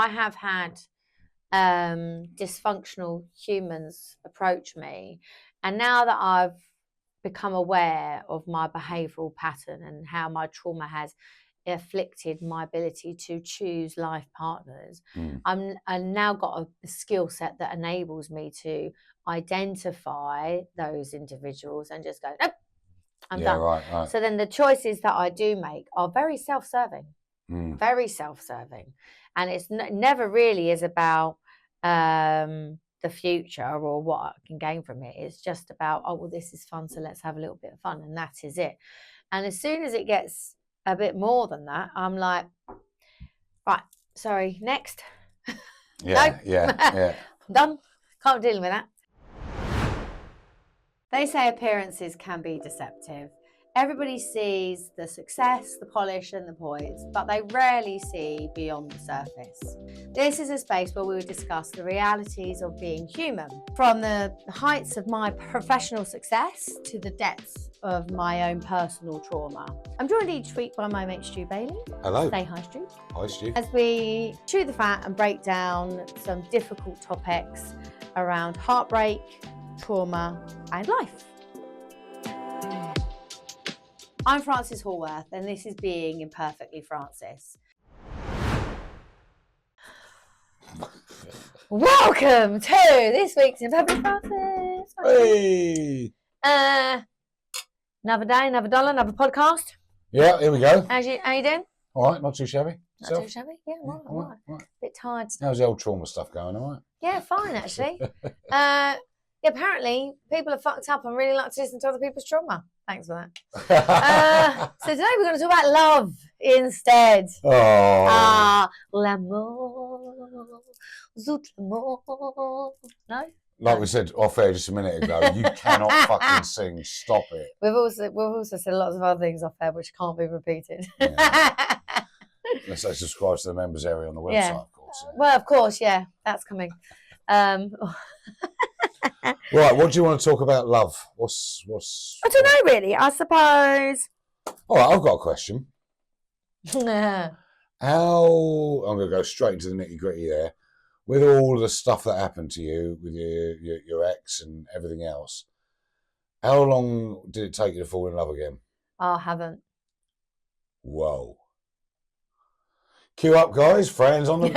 I have had dysfunctional humans approach me, and now that I've become aware of my behavioural pattern and how my trauma has afflicted my ability to choose life partners, I've now got a skill set that enables me to identify those individuals and just go, nope, I'm done. Right. So then the choices that I do make are very self-serving, very self-serving, and it's never really is about the future or what I can gain from it. It's just about, oh well, this is fun, so let's have a little bit of fun, and that is it. And as soon as it gets a bit more than that, I'm like, right, sorry, next. Yeah. I'm done. Can't deal with that. They say appearances can be deceptive. Everybody sees the success, the polish and the poise, but they rarely see beyond the surface. This is a space where we will discuss the realities of being human, from the heights of my professional success to the depths of my own personal trauma. I'm joined each week by my mate Stu Bailey. Hello. Say hi, Stu. Hi, Stu. As we chew the fat and break down some difficult topics around heartbreak, trauma and life. I'm Frances Hallworth, and this is Being Imperfectly Frances. Welcome to this week's Imperfectly Frances. Hey! Another day, another dollar, another podcast. Yeah, here we go. How you doing? All right, not too shabby. Not too shabby? Yeah, all right. Bit tired. How's the old trauma stuff going, all right? Yeah, fine, actually. Apparently, people are fucked up and really like to listen to other people's trauma. Thanks for that. So today we're going to talk about love instead. Oh. L'amour, zut l'amour. No? Like we said off air just a minute ago, you cannot fucking sing. Stop it. We've also said lots of other things off air which can't be repeated. Yeah. Unless they subscribe to the members area on the website, of course. Yeah. Well, of course, yeah, that's coming. Right, what do you want to talk about love? What's I don't know really, I suppose. All right, I've got a question. Yeah. How, I'm going to go straight into the nitty gritty there, with all the stuff that happened to you with your ex and everything else, how long did it take you to fall in love again? I haven't. Whoa. Cue up, guys, friends on the...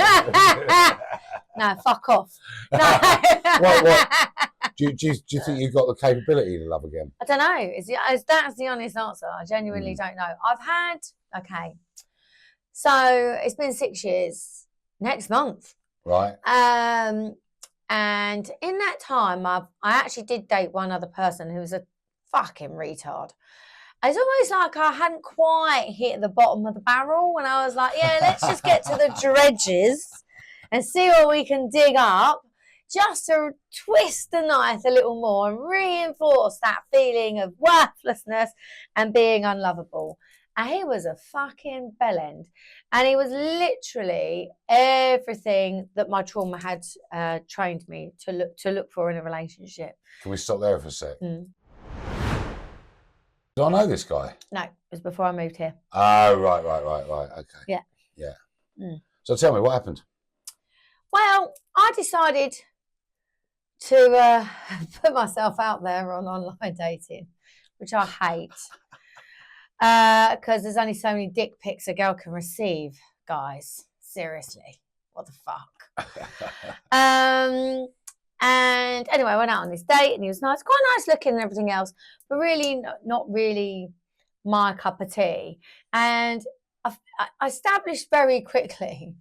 No, fuck off. No. What? Do you think you've got the capability to love again? I don't know. That's the honest answer. I genuinely don't know. Okay. So it's been 6 years next month. Right. And in that time, I actually did date one other person who was a fucking retard. It's almost like I hadn't quite hit the bottom of the barrel when I was like, yeah, let's just get to the dredges and see what we can dig up, just to twist the knife a little more and reinforce that feeling of worthlessness and being unlovable. And he was a fucking bellend. And he was literally everything that my trauma had trained me to look for in a relationship. Can we stop there for a sec? Do I know this guy? No, it was before I moved here. Oh, right. Okay. Yeah. So tell me, what happened? Well, I decided to put myself out there on online dating, which I hate. Because there's only so many dick pics a girl can receive, guys. Seriously. What the fuck? And anyway, I went out on this date and he was nice, quite nice looking and everything else, but really not really my cup of tea. And I established very quickly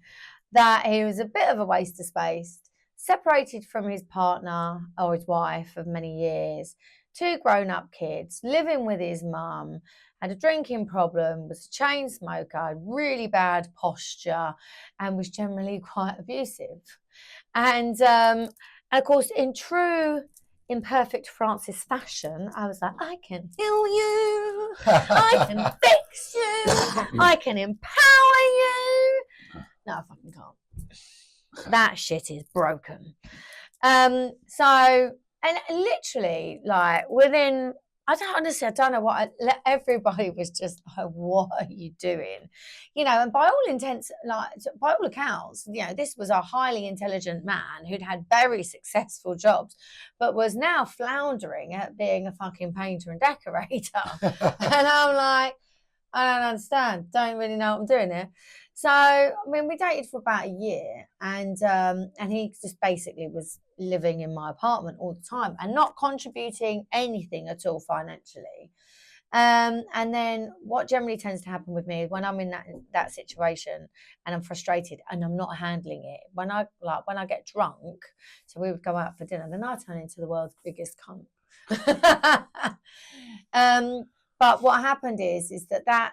that he was a bit of a waste of space, separated from his partner or his wife of many years, 2 grown-up kids, living with his mum, had a drinking problem, was a chain smoker, had really bad posture, and was generally quite abusive. And of course, in true imperfect Frances fashion, I was like, I can heal you, I can fix you, I can empower you. No, I fucking can't. That shit is broken. And literally, like, within, I don't know what. Everybody was just like, "What are you doing?" You know, and by all intents, like by all accounts, you know, this was a highly intelligent man who'd had very successful jobs, but was now floundering at being a fucking painter and decorator. And I'm like, I don't understand. Don't really know what I'm doing here. So, I mean, we dated for about a year, and he just basically was living in my apartment all the time and not contributing anything at all financially. And then what generally tends to happen with me is when I'm in that situation and I'm frustrated and I'm not handling it, when I get drunk, so we would go out for dinner, then I turn into the world's biggest cunt. But what happened is that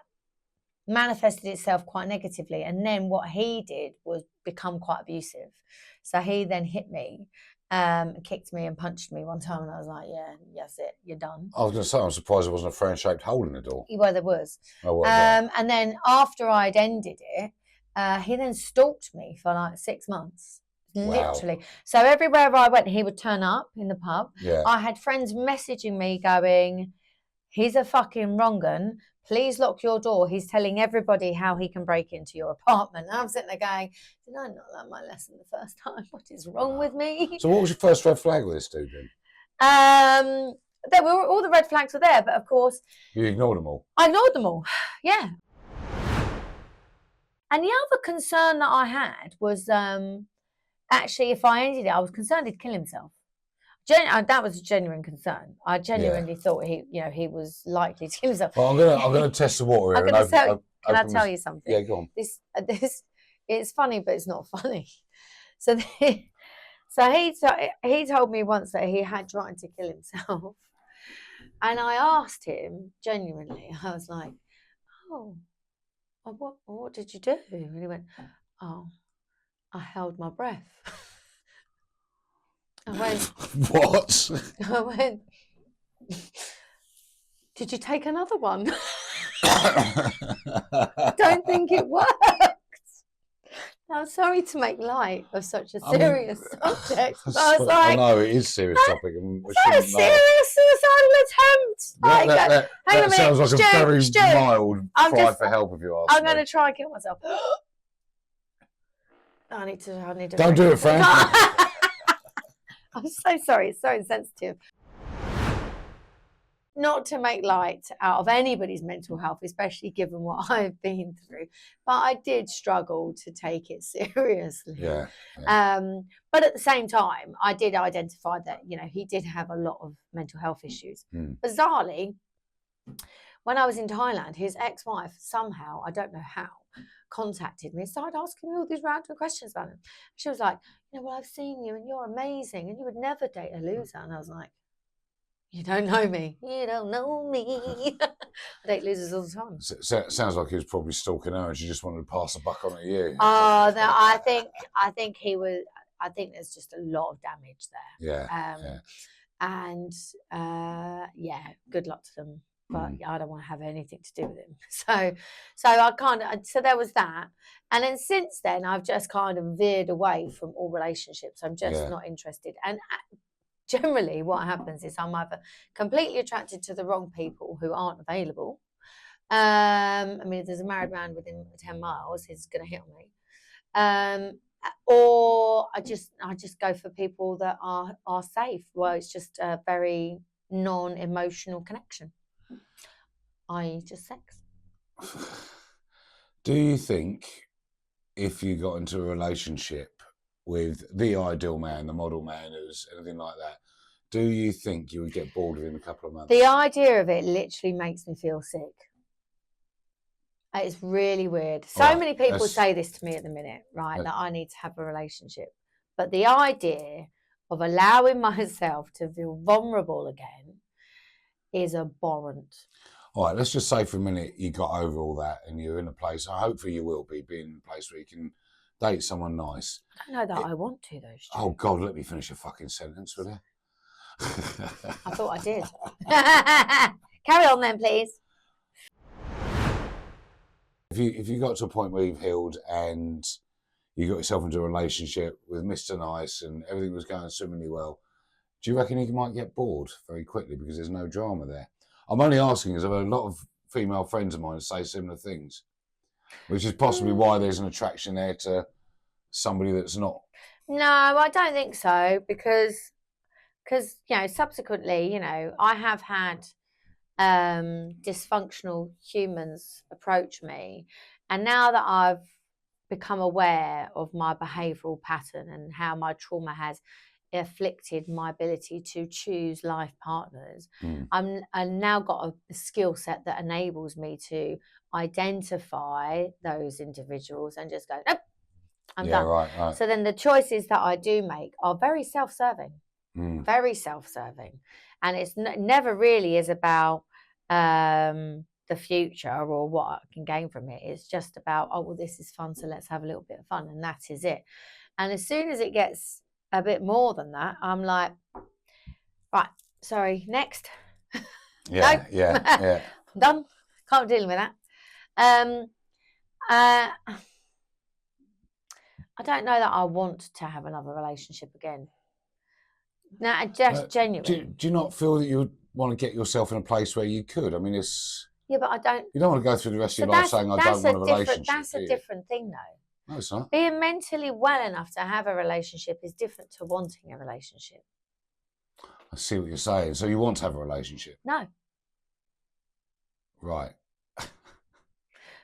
manifested itself quite negatively, and then what he did was become quite abusive. So he then hit me, kicked me and punched me one time, and I was like, "Yeah, that's it, you're done." I was going to say, I'm surprised there wasn't a fan-shaped hole in the door. Well, there was. Oh, well, And then after I'd ended it, he then stalked me for like 6 months. Wow. Literally. So everywhere I went, he would turn up in the pub. Yeah. I had friends messaging me going, "He's a fucking wrong 'un. Please lock your door. He's telling everybody how he can break into your apartment." And I'm sitting there going, "Did I not learn my lesson the first time? What is wrong with me?" So what was your first red flag with this dude then? There were all the red flags were there, but of course You ignored them all. I ignored them all. Yeah. And the other concern that I had was actually, if I ended it, I was concerned he'd kill himself. That was a genuine concern. I genuinely thought he was likely to kill himself. Well, I'm gonna test the water here. Can I tell you something? Yeah, go on. This it's funny, but it's not funny. So he told me once that he had tried to kill himself, and I asked him genuinely. I was like, "Oh, what did you do?" And he went, "Oh, I held my breath." I went, What? I went, "Did you take another one?" Don't think it worked. Now, I'm sorry to make light of such a serious subject. But I was like, I know it is a serious topic. It's a serious suicidal attempt. That sounds like a very Stuart, mild cry for help if you ask me. I'm going to try and kill myself. I need to. Don't do it, Frank. I'm so sorry. It's so insensitive. Not to make light out of anybody's mental health, especially given what I've been through, but I did struggle to take it seriously. Yeah. But at the same time, I did identify that, he did have a lot of mental health issues. Bizarrely, when I was in Thailand, his ex-wife somehow, I don't know how, contacted me and started asking me all these random questions about him. She was like, "Well, I've seen you and you're amazing and you would never date a loser." And I was like, "You don't know me. You don't know me." I date losers all the time. Sounds like he was probably stalking her and she just wanted to pass the buck on to you. Oh, no, I think he was. I think there's just a lot of damage there. Yeah. And good luck to them. But I don't want to have anything to do with him. So there was that. And then since then, I've just kind of veered away from all relationships. I'm just not interested. And generally what happens is I'm either completely attracted to the wrong people who aren't available. If there's a married man within 10 miles, he's going to hit on me. Or I just go for people that are safe, where it's just a very non-emotional connection, i.e. just sex. Do you think if you got into a relationship with the ideal man, the model man, who's anything like that, do you think you would get bored within a couple of months? The idea of it literally makes me feel sick. It's really weird. Many people say this to me at the minute, right, that I need to have a relationship. But the idea of allowing myself to feel vulnerable again is abhorrent. All right, let's just say for a minute you got over all that and you're in a place, hopefully you will be in a place where you can date someone nice. I don't know that I want to, though, Stuart. Oh, God, let me finish a fucking sentence, will you? I thought I did. Carry on then, please. If you got to a point where you've healed and you got yourself into a relationship with Mr. Nice and everything was going swimmingly well, do you reckon you might get bored very quickly because there's no drama there? I'm only asking because I've had a lot of female friends of mine say similar things, which is possibly why there's an attraction there to somebody that's not. No, I don't think so, because subsequently, I have had dysfunctional humans approach me, and now that I've become aware of my behavioral pattern and how my trauma has afflicted my ability to choose life partners, I've now got a skill set that enables me to identify those individuals and just go, nope, I'm done. Right. So then the choices that I do make are very self-serving, very self-serving, and it's never really is about the future or what I can gain from it. It's just about, oh, well, this is fun, so let's have a little bit of fun, and that is it. And as soon as it gets a bit more than that, I'm like, right, sorry, next. Yeah. I'm done. Can't deal with that. I don't know that I want to have another relationship again. No, just genuine. Do you not feel that you would want to get yourself in a place where you could? I mean, it's... Yeah, but I don't... You don't want to go through the rest of your life saying, I don't want a relationship. That's a different thing, though. No, it's not. Being mentally well enough to have a relationship is different to wanting a relationship. I see what you're saying. So you want to have a relationship? No. Right.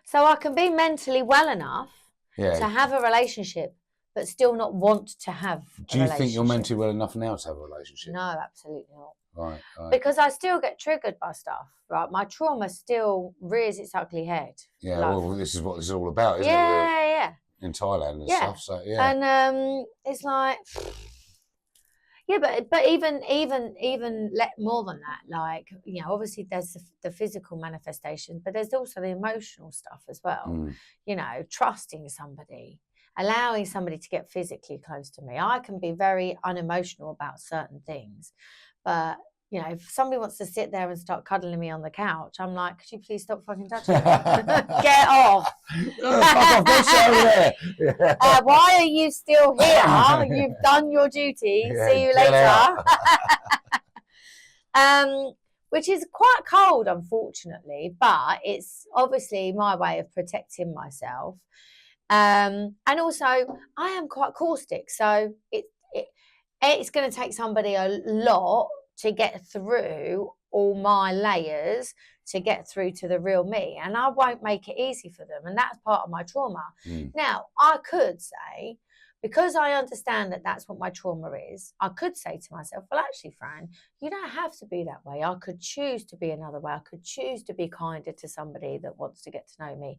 So I can be mentally well enough to have a relationship, but still not want to have a relationship. Do you think you're mentally well enough now to have a relationship? No, absolutely not. Right. Because I still get triggered by stuff, right? My trauma still rears its ugly head. Yeah, well, this is what this is all about, isn't it? Yeah. In Thailand and stuff, so yeah. And it's like... Yeah, but even more than that, like, obviously there's the physical manifestation, but there's also the emotional stuff as well. Trusting somebody, allowing somebody to get physically close to me. I can be very unemotional about certain things, but if somebody wants to sit there and start cuddling me on the couch, I'm like, could you please stop fucking touching me? Get off. Why are you still here? You've done your duty. Yeah, see you later. Which is quite cold, unfortunately, but it's obviously my way of protecting myself. And also, I am quite caustic, so it's going to take somebody a lot to get through all my layers, to get through to the real me, and I won't make it easy for them, and that's part of my trauma. Now, I could say, because I understand that that's what my trauma is, I could say to myself, well, actually, Fran, you don't have to be that way. I could choose to be another way. I could choose to be kinder to somebody that wants to get to know me.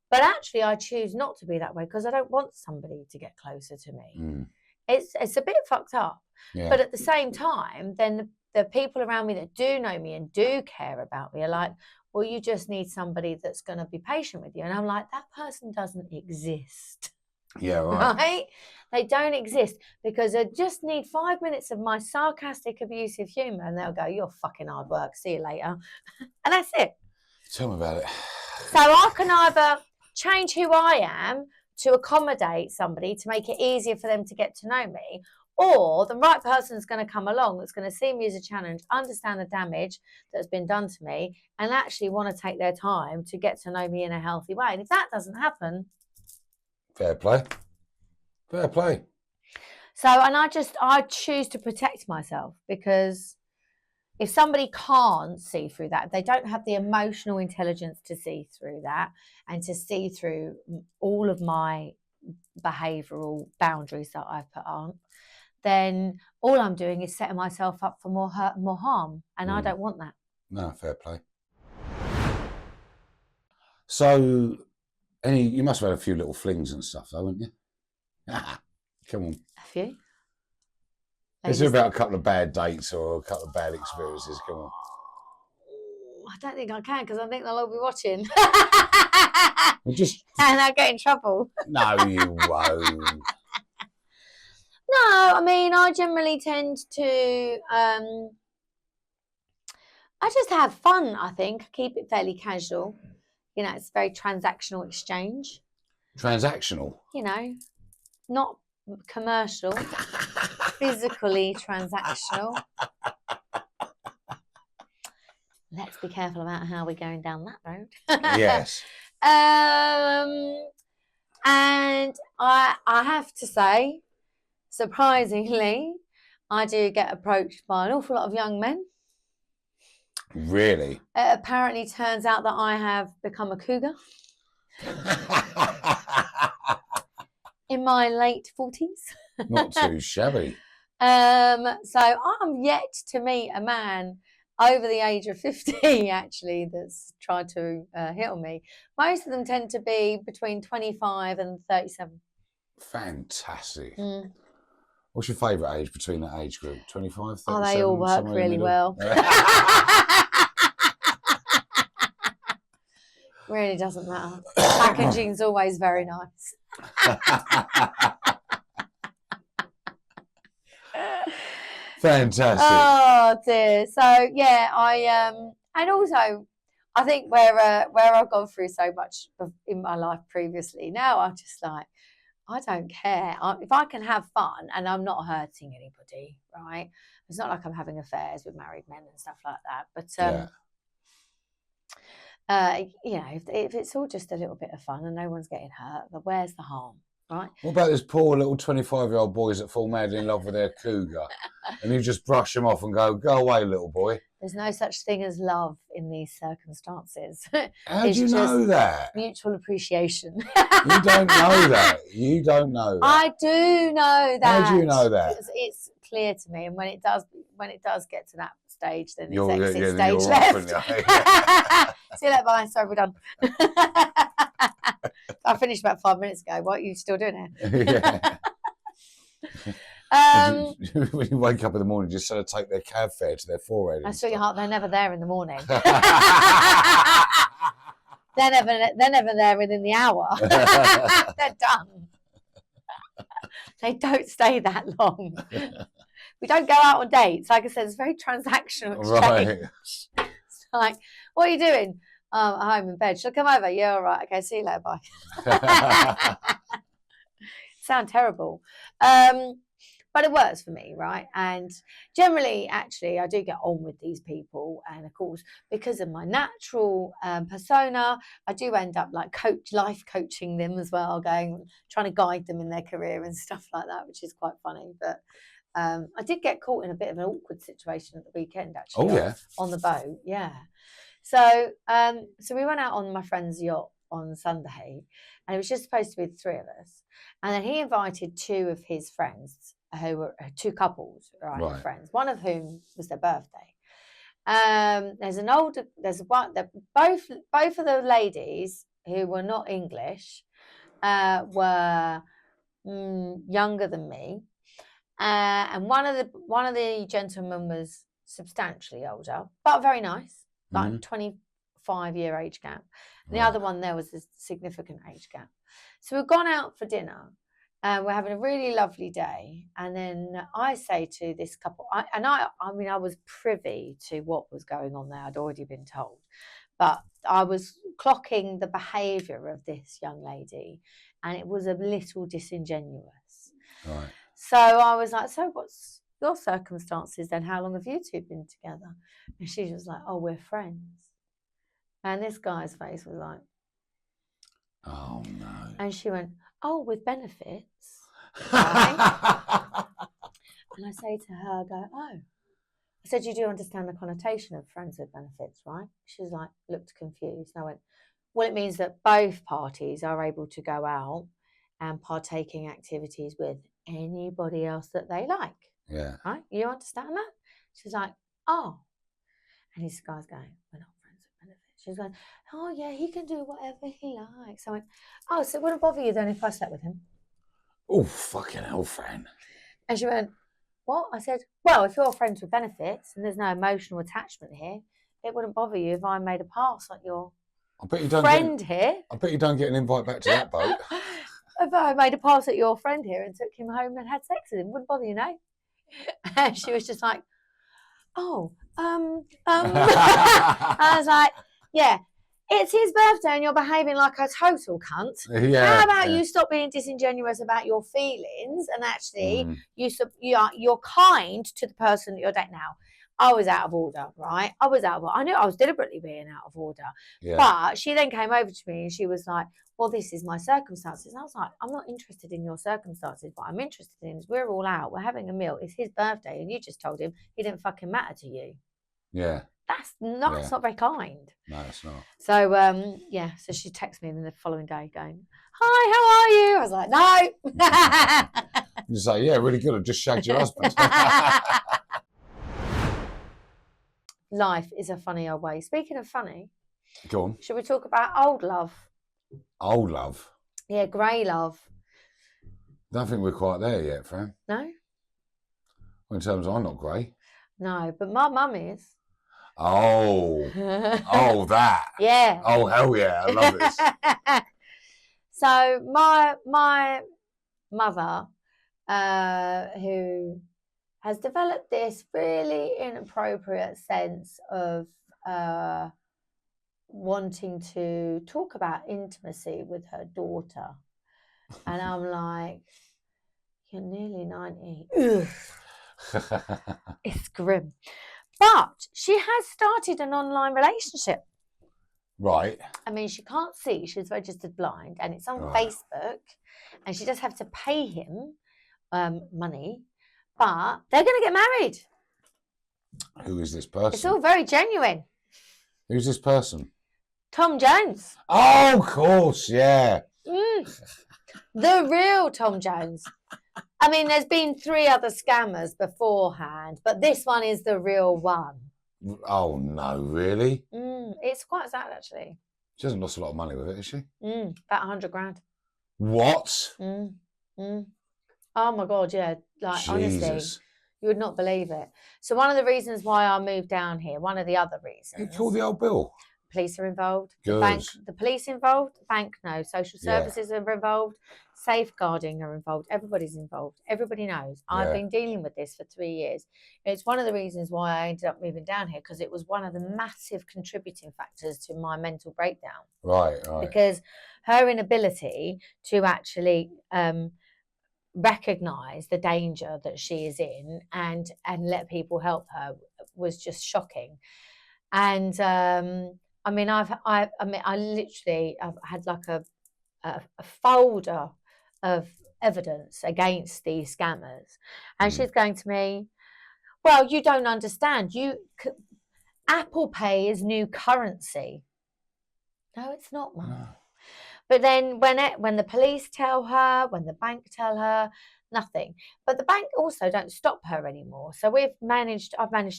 But actually, I choose not to be that way because I don't want somebody to get closer to me. It's a bit fucked up. Yeah. But at the same time, then the people around me that do know me and do care about me are like, well, you just need somebody that's going to be patient with you. And I'm like, that person doesn't exist. Yeah, right. They don't exist, because I just need 5 minutes of my sarcastic, abusive humour and they'll go, you're fucking hard work. See you later. And that's it. Tell me about it. So I can either change who I am to accommodate somebody, to make it easier for them to get to know me, or the right person is going to come along that's going to see me as a challenge, understand the damage that's been done to me, and actually want to take their time to get to know me in a healthy way. And if that doesn't happen... Fair play. Fair play. So, and I choose to protect myself, because if somebody can't see through that, they don't have the emotional intelligence to see through that and to see through all of my behavioural boundaries that I've put on, then all I'm doing is setting myself up for more hurt and more harm. And I don't want that. No, fair play. So, you must have had a few little flings and stuff, though, haven't you? Come on. A few? Let's hear about a couple of bad dates or a couple of bad experiences. Come on. I don't think I can, because I think they'll all be watching. Well, and I'll get in trouble. No, you won't. No, I mean, I generally tend to... I just have fun, I think. Keep it fairly casual. It's very transactional exchange. Transactional? Not commercial. Physically transactional. let's be careful about how we're going down that road. Yes. And I have to say, surprisingly, I do get approached by an awful lot of young men. Really? It apparently turns out that I have become a cougar in my late 40s. Not too shabby. So I'm yet to meet a man over the age of 50, actually, that's tried to hit on me. Most of them tend to be between 25 and 37. Fantastic. Mm. What's your favourite age between that age group? 25, 37? Oh, they all work really well. Really doesn't matter. Packaging's always very nice. Fantastic. Oh dear. So yeah, and also I think where I've gone through so much in my life previously, now I'm just like, I don't care. If I can have fun and I'm not hurting anybody, right? It's not like I'm having affairs with married men and stuff like that. But you know, if it's all just a little bit of fun and no one's getting hurt, then where's the harm, right? What about those poor little 25-year-old boys that fall madly in love with their cougar, and you just brush them off and go away, little boy? There's no such thing as love in these circumstances. How do you know that? Mutual appreciation. You don't know that. You don't know that. I do know that. How do you know that? It's clear to me, and when it does get to that stage, then it's exit then stage left. See you later, bye. Sorry, we're done. I finished about 5 minutes ago. What are you still doing here? When you wake up in the morning, just sort of take their cab fare to their forehead. I sweetheart, they're never there in the morning. They're never there within the hour. They're done. They don't stay that long. We don't go out on dates. Like I said, it's very transactional exchange. Right. It's like, what are you doing? I'm home in bed. Shall I come over? Yeah, all right. Okay, see you later. Bye. Sound terrible. But it works for me, right? And generally, actually, I do get on with these people. And of course, because of my natural persona, I do end up like life coaching them as well, trying to guide them in their career and stuff like that, which is quite funny. But I did get caught in a bit of an awkward situation at the weekend, actually. Oh, yeah. On the boat, yeah. So we went out on my friend's yacht on Sunday, and it was just supposed to be the three of us. And then he invited two of his friends, who were two couples, right? Friends, one of whom was their birthday. Both of the ladies who were not English were younger than me, and one of the gentlemen was substantially older, but very nice, like 25-year age gap. And the other one, there was a significant age gap. So we've gone out for dinner. We're having a really lovely day, and then I say to this couple, I was privy to what was going on there. I'd already been told, but I was clocking the behaviour of this young lady, and it was a little disingenuous. Right. So I was like, "So what's your circumstances then? How long have you two been together?" And she was like, "Oh, we're friends." And this guy's face was like, "Oh no!" And she went, "Oh, with benefits." Right? And I say to her, "Oh." I said, "You do understand the connotation of friends with benefits, right?" She's like, looked confused. And I went, "Well, it means that both parties are able to go out and partake in activities with anybody else that they like." Yeah. Right? You understand that? She's like, "Oh." And this guy's going, "We're not friends with benefits." She's going, "Oh, yeah, he can do whatever he likes." I went, "Oh, so it wouldn't bother you then if I slept with him?" Oh, fucking hell, Fran. And she went, "What?" I said, "Well, if you're friends with benefits and there's no emotional attachment here, it wouldn't bother you if I made a pass like your friend here." I bet you don't get an invite back to that boat. If I made a pass at your friend here and took him home and had sex with him, wouldn't bother you, no? And she was just like, "Oh, I was like, "Yeah, it's his birthday and you're behaving like a total cunt. Yeah, how about you stop being disingenuous about your feelings and actually you're kind to the person that you're dating now?" I was out of order, right? I was out of order. I knew I was deliberately being out of order. Yeah. But she then came over to me and she was like, well, this is my circumstances. And I was like, I'm not interested in your circumstances. What I'm interested in is we're all out. We're having a meal. It's his birthday. And you just told him he didn't fucking matter to you. Yeah. That's not very kind. No, it's not. So, so she texted me the following day going, hi, how are you? I was like, no. You say, yeah, really good. I just shagged your husband. Life is a funny old way. Speaking of funny, Go on. should we talk about old love? Old love? Yeah, grey love. Don't think we're quite there yet, Fran. No? Well, in terms of I'm not grey. No, but my mum is. Oh. Oh, that. Yeah. Oh, hell yeah. I love this. So my mother, who has developed this really inappropriate sense of wanting to talk about intimacy with her daughter. And I'm like, you're nearly 90. It's grim. But she has started an online relationship. Right. I mean, she can't see. She's registered blind. And it's on Right. Facebook. And she does have to pay him money. But they're going to get married. Who is this person? It's all very genuine. Who's this person? Tom Jones. Oh, of course, yeah. The real Tom Jones. I mean, there's been 3 other scammers beforehand, but this one is the real one. Oh, no, really? It's quite sad, actually. She hasn't lost a lot of money with it, has she? About 100 grand. What? Oh, my God, yeah. Like, Jesus. honestly, you would not believe it. So one of the reasons why I moved down here, one of the other reasons. You call the old bill. Police are involved. Good. The police involved. The bank, no. Social services are involved. Safeguarding are involved. Everybody's involved. Everybody knows. Yeah. I've been dealing with this for 3 years. It's one of the reasons why I ended up moving down here, because it was one of the massive contributing factors to my mental breakdown. Right. Because her inability to actually recognise the danger that she is in and let people help her was just shocking. And I mean, I've had like a folder of evidence against these scammers, and she's going to me, well, you don't understand. Apple Pay is new currency. No, it's not, Mum. No. But then when the police tell her, when the bank tell her, nothing. But the bank also don't stop her anymore. So I've managed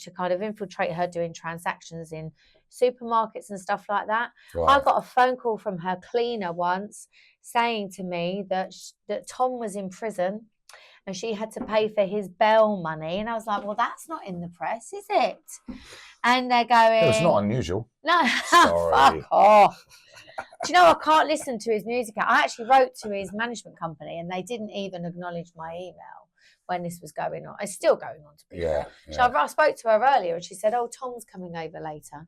to kind of infiltrate her doing transactions in supermarkets and stuff like that. Right. I got a phone call from her cleaner once saying to me that Tom was in prison and she had to pay for his bail money. And I was like, well, that's not in the press, is it? And they're going... It's not unusual. No, Sorry. fuck off. Do you know, I can't listen to his music. I actually wrote to his management company and they didn't even acknowledge my email when this was going on. It's still going on, to be fair. So I spoke to her earlier and she said, oh, Tom's coming over later.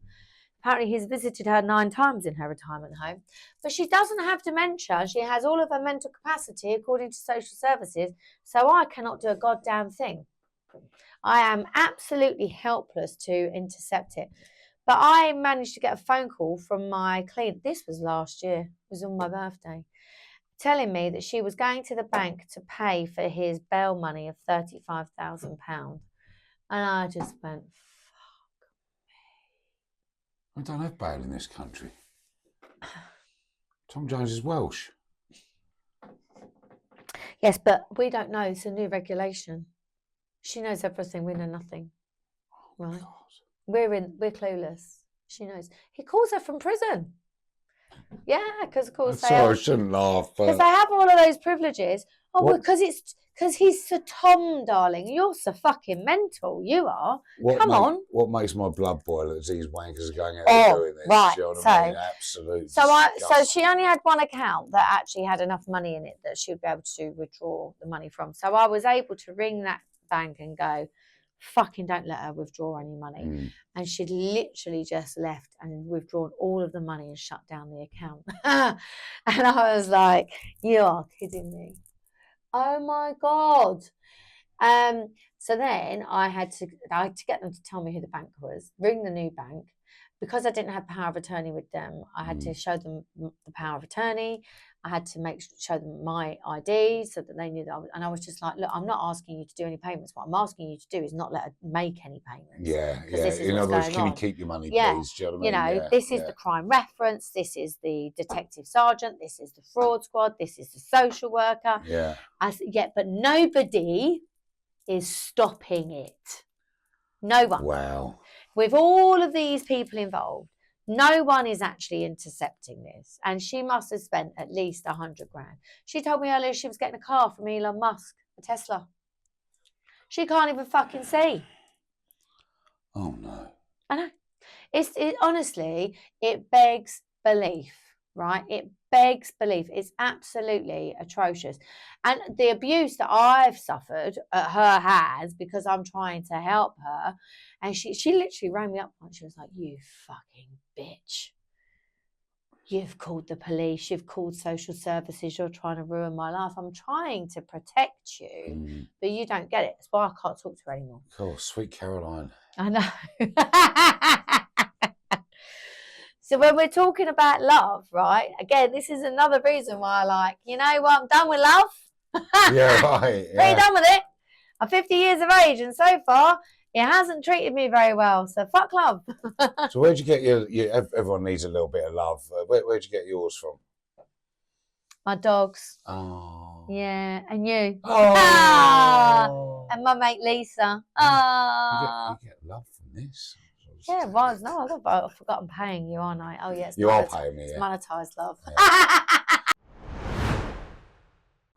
Apparently he's visited her 9 times in her retirement home. But she doesn't have dementia. She has all of her mental capacity according to social services. So I cannot do a goddamn thing. I am absolutely helpless to intercept it. But I managed to get a phone call from my cleaner. This was last year. It was on my birthday. Telling me that she was going to the bank to pay for his bail money of £35,000. And I just went, fuck me. I don't have bail in this country. Tom Jones is Welsh. Yes, but we don't know. It's a new regulation. She knows everything. We know nothing. Right? God. We're clueless. She knows. He calls her from prison. Yeah, because of course I shouldn't laugh. Because they have all of those privileges. Oh, well, because he's Sir Tom, darling. You're so fucking mental. You are. Come on. What makes my blood boil is these wankers are going out and doing this. Right. You know what I mean? Absolutely. So she only had one account that actually had enough money in it that she would be able to withdraw the money from. So I was able to ring that bank and go, fucking don't let her withdraw any money. And she'd literally just left and withdrawn all of the money and shut down the account. And I was like, you are kidding me. Oh my God. So then I had to get them to tell me who the bank was, ring the new bank. Because I didn't have power of attorney with them, I had to show them the power of attorney. I had to show them my ID so that they knew that I was just like, look, I'm not asking you to do any payments. What I'm asking you to do is not let her make any payments. Yeah. This is In what's other words, going can on. you keep your money, Yeah. please? Do you know what I mean? This is the crime reference. This is the detective sergeant. This is the fraud squad. This is the social worker. Yeah. But nobody is stopping it. No one. Wow. With all of these people involved, no one is actually intercepting this. And she must have spent at least 100 grand. She told me earlier she was getting a car from Elon Musk, a Tesla. She can't even fucking see. Oh, no. I know. Honestly, it begs belief, right? It begs belief. It's absolutely atrocious. And the abuse that I've suffered at her hands, because I'm trying to help her, and she literally rang me up once. She was like, you fucking bitch. You've called the police, you've called social services, you're trying to ruin my life. I'm trying to protect you, but you don't get it. That's why I can't talk to her anymore. Cool, sweet Caroline. I know. So when we're talking about love, right? Again, this is another reason why I like, you know what, I'm done with love. Yeah, right. Yeah. Very done with it. I'm 50 years of age, and so far it hasn't treated me very well. So fuck love. So where'd you get your everyone needs a little bit of love. Where'd you get yours from? My dogs. Oh. Yeah, and you. Oh. And my mate Lisa. You get love from this. Yeah, well, no, I forgot I'm paying you, aren't I? Oh, yes. You are paying me. It's Yeah. monetized love. Yeah.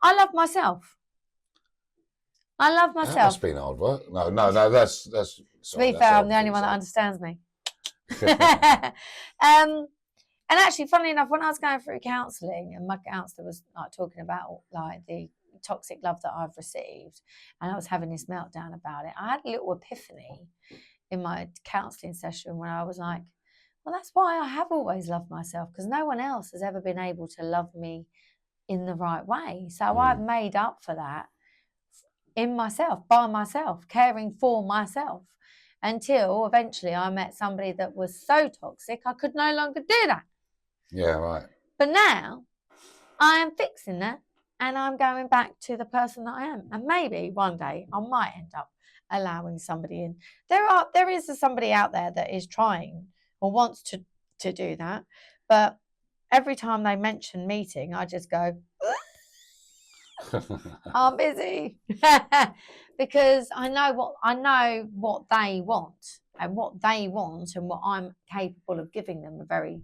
I love myself. That must be hard work. No, that's. To be fair, I'm the only one that understands me. And actually, funnily enough, when I was going through counselling, and my counsellor was like talking about like the toxic love that I've received, and I was having this meltdown about it, I had a little epiphany in my counselling session when I was like, well, that's why I have always loved myself, because no one else has ever been able to love me in the right way. So I've made up for that in myself, by myself, caring for myself, until eventually I met somebody that was so toxic I could no longer do that. Yeah, right. But now I am fixing that, and I'm going back to the person that I am. And maybe one day I might end up allowing somebody in. There is somebody out there that is trying or wants to do that. But every time they mention meeting, I just go, I'm busy. Because I know what they want, and what they want and what I'm capable of giving them are very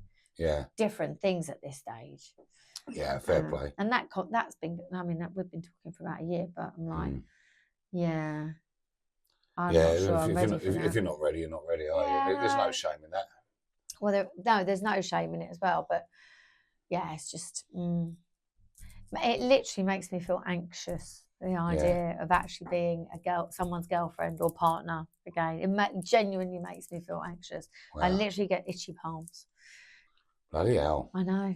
different things at this stage. Yeah, fair play. And that's been, I mean, we've been talking for about a year, but I'm like, I'm not sure I'm ready for that. If you're not ready, you're not ready, are you? There's no shame in that. Well, there's no shame in it as well, but yeah, it's just, it literally makes me feel anxious, the idea of actually being someone's girlfriend or partner again. It genuinely makes me feel anxious. Wow. I literally get itchy palms. Bloody hell. I know.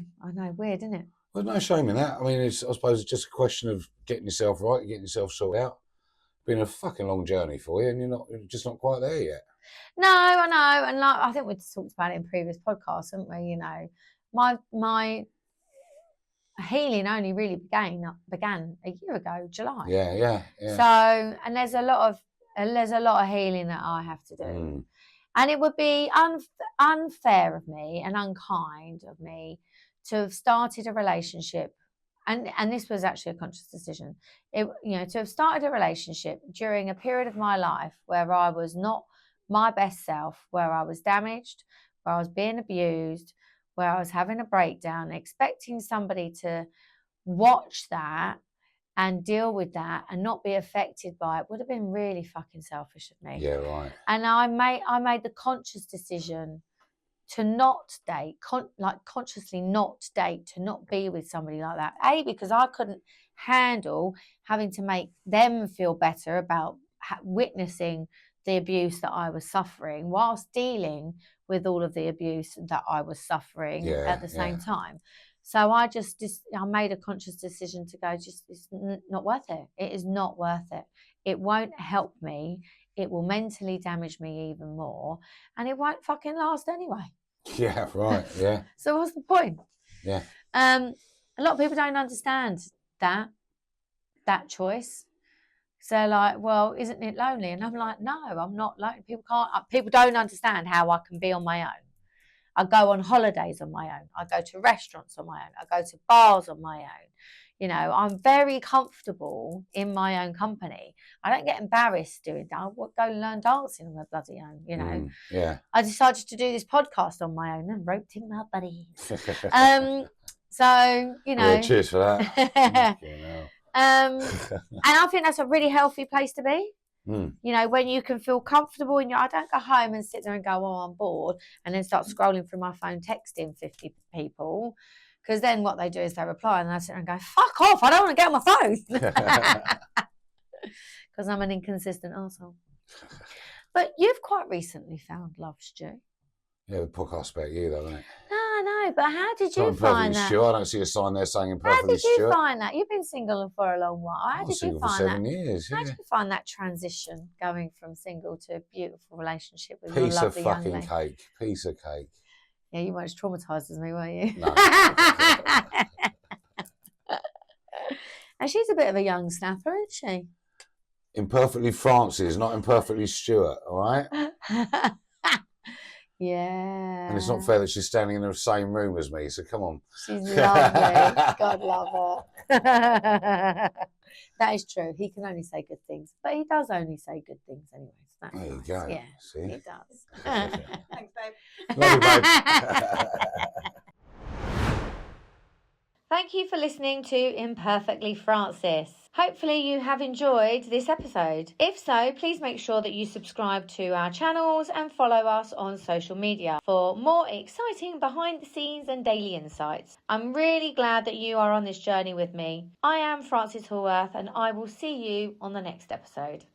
Weird, isn't it? There's no shame in that. I mean, I suppose it's just a question of getting yourself right, getting yourself sorted out. It's been a fucking long journey for you, and you're just not quite there yet. No, I know. And like, I think we talked about it in previous podcasts, haven't we? You know, my healing only really began a year ago, July. Yeah. So, and there's a lot of healing that I have to do. And it would be unfair of me and unkind of me to have started a relationship, and this was actually a conscious decision. To have started a relationship during a period of my life where I was not my best self, where I was damaged, where I was being abused, where I was having a breakdown, expecting somebody to watch that and deal with that and not be affected by it would have been really fucking selfish of me. Yeah, right. And I made the conscious decision to not date, consciously not date, to not be with somebody like that. Because I couldn't handle having to make them feel better about witnessing the abuse that I was suffering whilst dealing with all of the abuse that I was suffering at the same time. So I I made a conscious decision to go, it's not worth it. It is not worth it. It won't help me. It will mentally damage me even more. And it won't fucking last anyway. Yeah, right, yeah. So what's the point? Yeah. A lot of people don't understand that choice. So they're like, well, isn't it lonely? And I'm like, no, I'm not lonely. People don't understand how I can be on my own. I go on holidays on my own. I go to restaurants on my own. I go to bars on my own. You know, I'm very comfortable in my own company. I don't get embarrassed doing that. I would go learn dancing on my bloody own, you know. Yeah. I decided to do this podcast on my own and roped in my buddies. So, you know. Yeah, cheers for that. And I think that's a really healthy place to be. You know, when you can feel comfortable in I don't go home and sit there and go, oh, I'm bored, and then start scrolling through my phone, texting 50 people. Because then what they do is they reply and I sit there and go, fuck off, I don't want to get on my phone. Because I'm an inconsistent arsehole. But you've quite recently found love, Stu. Yeah, the podcast about you, though, isn't it? No, but how did you find that? Sure. I don't see a sign there saying Imperfectly Stuart. How did you find that? You've been single for a long while. How did you find that? For 7 years, yeah. How did you find that transition going from single to a beautiful relationship with your lovely young lady? Piece of fucking cake. Piece of cake. Yeah, you weren't as traumatised as me, were you? No. And she's a bit of a young snapper, isn't she? Imperfectly Frances, not Imperfectly Stuart, all right? Yeah. And it's not fair that she's standing in the same room as me, so come on. She's lovely. God love her. That is true. He can only say good things, but he does only say good things anyway. So there you go. Yeah, see? he does. Thanks, babe. Love you, babe. Thank you for listening to Imperfectly Frances. Hopefully you have enjoyed this episode. If so, please make sure that you subscribe to our channels and follow us on social media for more exciting behind the scenes and daily insights. I'm really glad that you are on this journey with me. I am Frances Hallworth and I will see you on the next episode.